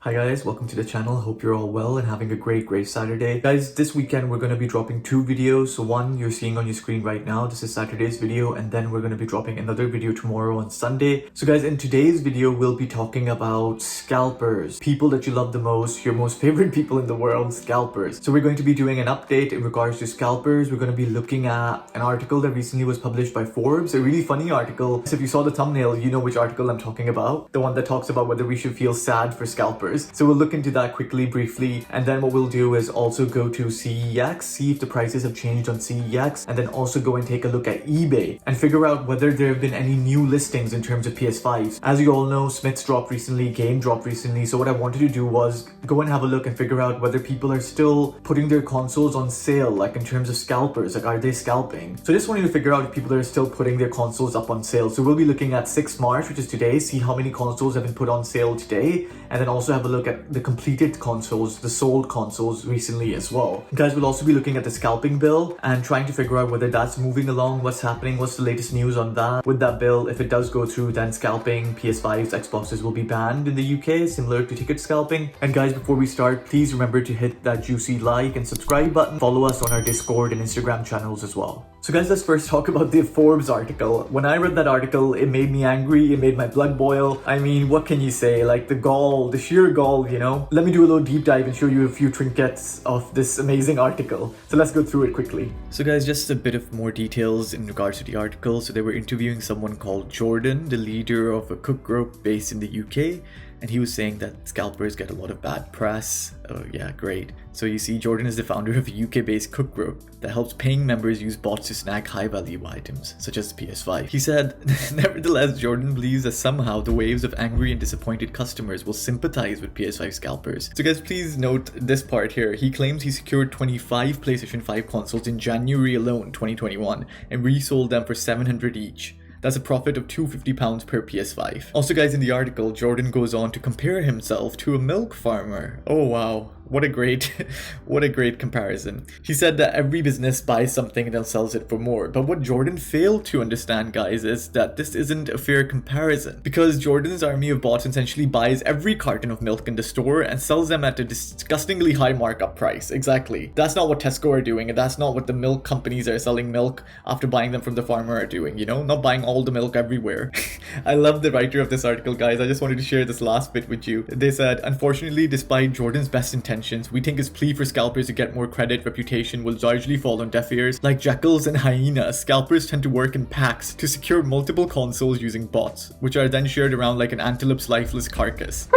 Hi guys, welcome to the channel. Hope you're all well and having a great Saturday. Guys, this weekend we're going to be dropping two videos. So one you're seeing on your screen right now. This is Saturday's video, and then we're going to be dropping another video tomorrow on Sunday. So guys, in today's video we'll be talking about scalpers. People that you love the most, your most favorite people in the world, scalpers. So we're going to be doing an update in regards to scalpers. We're going to be looking at an article that recently was published by Forbes, a really funny article. So if you saw the thumbnail, you know which article I'm talking about. The one that talks about whether we should feel sad for scalpers. So we'll look into that quickly, briefly, and then what we'll do is also go to CEX, see if the prices have changed on CEX, and then also go and take a look at eBay and figure out whether there have been any new listings in terms of PS5s. As you all know, Smith's dropped recently, Game dropped recently, so what I wanted to do was go and have a look and figure out whether people are still putting their consoles on sale, like in terms of scalpers, like are they scalping? So I just wanted to figure out if people are still putting their consoles up on sale. So we'll be looking at 6 March, which is today, see how many consoles have been put on sale today, and then also have a look at the completed consoles, the sold consoles recently as well. Guys, we'll also be looking at the scalping bill and trying to figure out whether that's moving along, what's happening, what's the latest news on that. With that bill, if it does go through, then scalping, PS5s, Xboxes will be banned in the UK, similar to ticket scalping. And guys, before we start, please remember to hit that juicy like and subscribe button. Follow us on our Discord and Instagram channels as well. So guys, let's first talk about the Forbes article. When I read that article, it made me angry, it made my blood boil. I mean, what can you say? Like the gall, the sheer gall, you know? Let me do a little deep dive and show you a few trinkets of this amazing article. So let's go through it quickly. So guys, just a bit of more details in regards to the article. So they were interviewing someone called Jordan, the leader of a cook group based in the UK. And he was saying that scalpers get a lot of bad press. Oh yeah, great. So you see, Jordan is the founder of a UK-based cook group that helps paying members use bots to snag high-value items, such as the PS5. He said, nevertheless, Jordan believes that somehow the waves of angry and disappointed customers will sympathize with PS5 scalpers. So guys, please note this part here. He claims he secured 25 PlayStation 5 consoles in January alone, 2021, and resold them for $700 each. That's a profit of £250 per PS5. Also guys, in the article, Jordan goes on to compare himself to a milk farmer. Oh wow. What a great comparison. He said that every business buys something and then sells it for more. But what Jordan failed to understand, guys, is that this isn't a fair comparison. Because Jordan's army of bots essentially buys every carton of milk in the store and sells them at a disgustingly high markup price. Exactly. That's not what Tesco are doing, and that's not what the milk companies that are selling milk after buying them from the farmer are doing, you know? Not buying all the milk everywhere. I love the writer of this article, guys. I just wanted to share this last bit with you. They said, unfortunately, despite Jordan's best intentions, we think his plea for scalpers to get more credit reputation will largely fall on deaf ears. Like jackals and hyenas, scalpers tend to work in packs to secure multiple consoles using bots, which are then shared around like an antelope's lifeless carcass.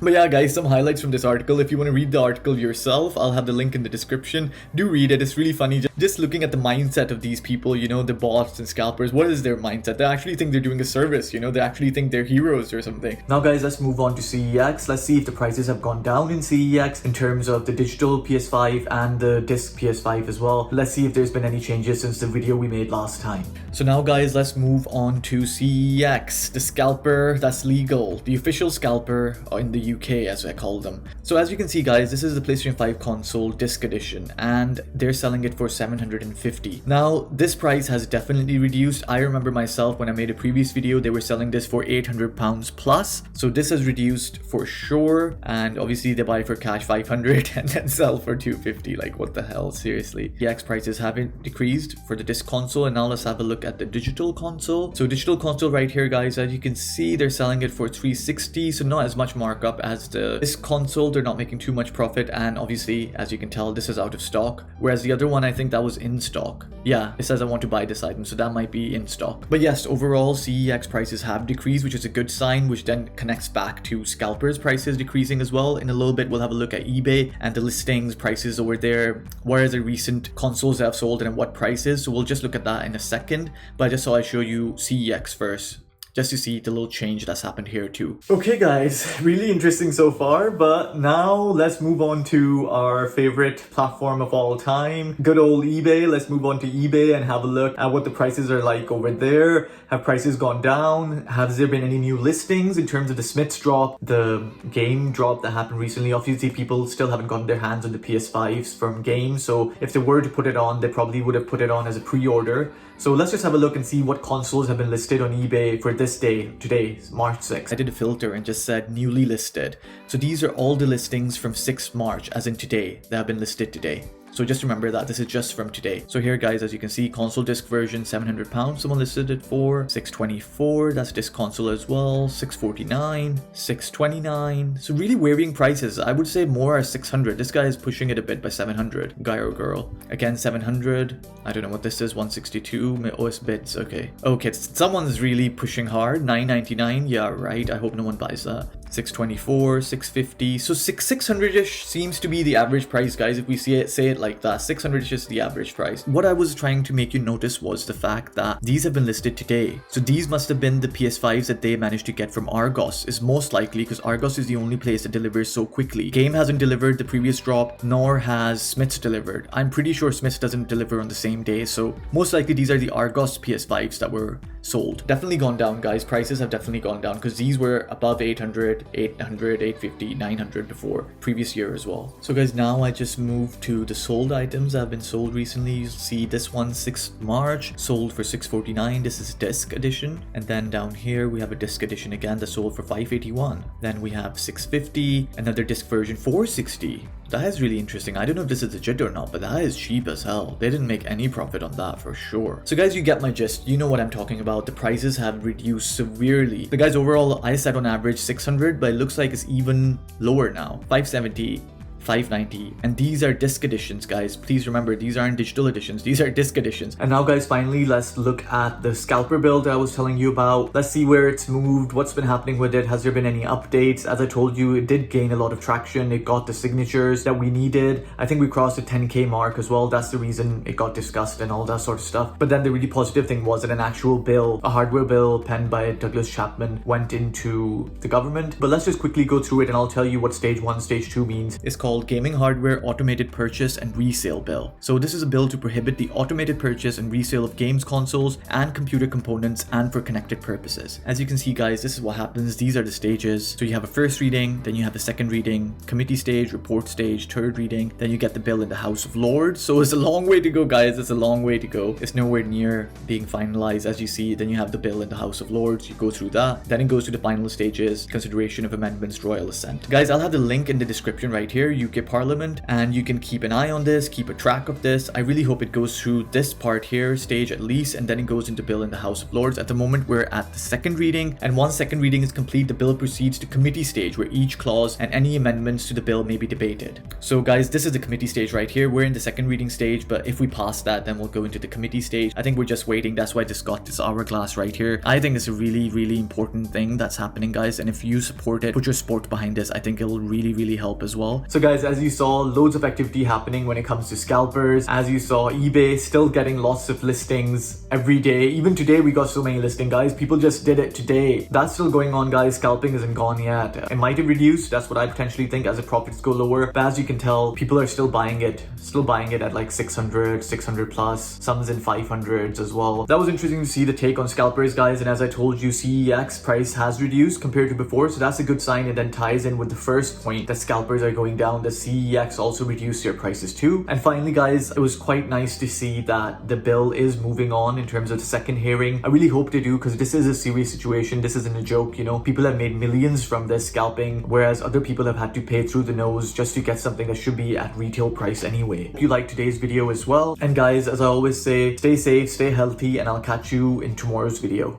But yeah guys, some highlights from this article. If you want to read the article yourself, I'll have the link in the description. Do read it, it's really funny. Just looking at the mindset of these people, you know, the bots and scalpers. What is their mindset? They actually think they're doing a service, you know, they actually think they're heroes or something. Now guys, let's move on to CEX. Let's see if the prices have gone down in CEX in terms of the digital PS5 and the disc PS5 as well. Let's see if there's been any changes since the video we made last time. So now guys, let's move on to CEX, the scalper that's legal, the official scalper in the UK as I call them. So as you can see guys, this is the PlayStation 5 console disc edition and they're selling it for $750. Now this price has definitely reduced. I remember myself when I made a previous video, they were selling this for £800 plus. So this has reduced for sure, and obviously they buy for cash 500 and then sell for 250. Like what the hell, seriously. CEX prices haven't decreased for the disc console, and now let's have a look at the digital console. So digital console right here guys, as you can see, they're selling it for $360, so not as much markup as the disc console. They're not making too much profit, and obviously as you can tell, this is out of stock, whereas the other one, I think that was in stock. Yeah, it says I want to buy this item, so that might be in stock. But yes, overall CEX prices have decreased, which is a good sign, which then connects back to scalpers prices decreasing as well. In a little bit we'll have a look at eBay and the listings prices over there. Where are the recent consoles that have sold and at what prices? So we'll just look at that in a second, but I just thought I'd show you CEX first, just to see the little change that's happened here too. Okay guys, really interesting so far, but now let's move on to our favorite platform of all time, good old eBay. Let's move on to eBay and have a look at what the prices are like over there. Have prices gone down? Has there been any new listings in terms of the Smith's drop, the Game drop that happened recently? Obviously people still haven't gotten their hands on the PS5s from Game, so if they were to put it on, they probably would have put it on as a pre-order. So let's just have a look and see what consoles have been listed on eBay for this day, today, March 6th. I did a filter and just said newly listed. So these are all the listings from 6th March, as in today, that have been listed today. So just remember that this is just from today. So here guys, as you can see, console disc version £700, someone listed it for $624, that's disc console as well, $649, $629. So really varying prices. I would say more are $600. This guy is pushing it a bit by $700, guy or girl. Again, $700, I don't know what this is, $162, OS bits, okay. Okay, someone's really pushing hard, $999, yeah right, I hope no one buys that. $624, $650, so $600-ish seems to be the average price, guys. If we say it like that, $600 is just the average price. What I was trying to make you notice was the fact that these have been listed today. So these must have been the PS5s that they managed to get from Argos, is most likely, because Argos is the only place that delivers so quickly. Game hasn't delivered the previous drop, nor has Smith's delivered. I'm pretty sure Smith's doesn't deliver on the same day, so most likely these are the Argos PS5s that were sold. Definitely gone down, guys. Prices have definitely gone down because these were above 800, 850, 900 before, previous year as well. So guys, now I just moved to the sold items that have been sold recently. You see this one, 6th March, sold for $649. This is disc edition. And then down here we have a disc edition again that sold for $581. Then we have $650, another disc version $460. That is really interesting. I don't know if this is legit or not, but that is cheap as hell. They didn't make any profit on that for sure. So guys, you get my gist. You know what I'm talking about. The prices have reduced severely. The guys, overall, I said on average 600, but it looks like it's even lower now. 570. $590, and these are disc editions, guys. Please remember, these aren't digital editions, these are disc editions. And now guys, finally let's look at the scalper build I was telling you about. Let's see where it's moved, what's been happening with it, has there been any updates. As I told you, it did gain a lot of traction. It got the signatures that we needed. I think we crossed the 10k mark as well. That's the reason it got discussed and all that sort of stuff. But then the really positive thing was that an actual bill, a hardware bill penned by Douglas Chapman, went into the government. But let's just quickly go through it and I'll tell you what stage 1, stage 2 means. It's called Gaming Hardware Automated Purchase and Resale Bill. So this is a bill to prohibit the automated purchase and resale of games consoles and computer components and for connected purposes. As you can see, guys, this is what happens. These are the stages. So you have a first reading, then you have a second reading, committee stage, report stage, third reading, then you get the bill in the House of Lords. So it's a long way to go, guys. It's a long way to go. It's nowhere near being finalized. As you see, then you have the bill in the House of Lords. You go through that. Then it goes to the final stages, consideration of amendments, royal assent. Guys, I'll have the link in the description right here, UK Parliament, and you can keep an eye on this, keep a track of this. I really hope it goes through this part here, stage at least, and then it goes into bill in the House of Lords. At the moment, we're at the second reading, and once second reading is complete, the bill proceeds to committee stage, where each clause and any amendments to the bill may be debated. So guys, this is the committee stage right here. We're in the second reading stage, but if we pass that, then we'll go into the committee stage. I think we're just waiting. That's why this got this hourglass right here. I think it's a really, really important thing that's happening, guys, and if you support it, put your support behind this, I think it'll really, really help as well. So guys, as you saw, loads of activity happening when it comes to scalpers. As you saw, eBay still getting lots of listings every day. Even today we got so many listings, guys. People just did it today. That's still going on, guys. Scalping isn't gone yet. It might have reduced, that's what I potentially think, as the profits go lower, but as you can tell, people are still buying it at like 600 plus, some's in 500s as well. That was interesting to see the take on scalpers, guys, and as I told you, CEX price has reduced compared to before, so that's a good sign. It then ties in with the first point that scalpers are going down. The CEX also reduced their prices too. And finally, guys, it was quite nice to see that the bill is moving on in terms of the second hearing. I really hope they do, because this is a serious situation. This isn't a joke, you know. People have made millions from this scalping, whereas other people have had to pay through the nose just to get something that should be at retail price anyway. Hope you liked today's video as well. And guys, as I always say, stay safe, stay healthy, and I'll catch you in tomorrow's video.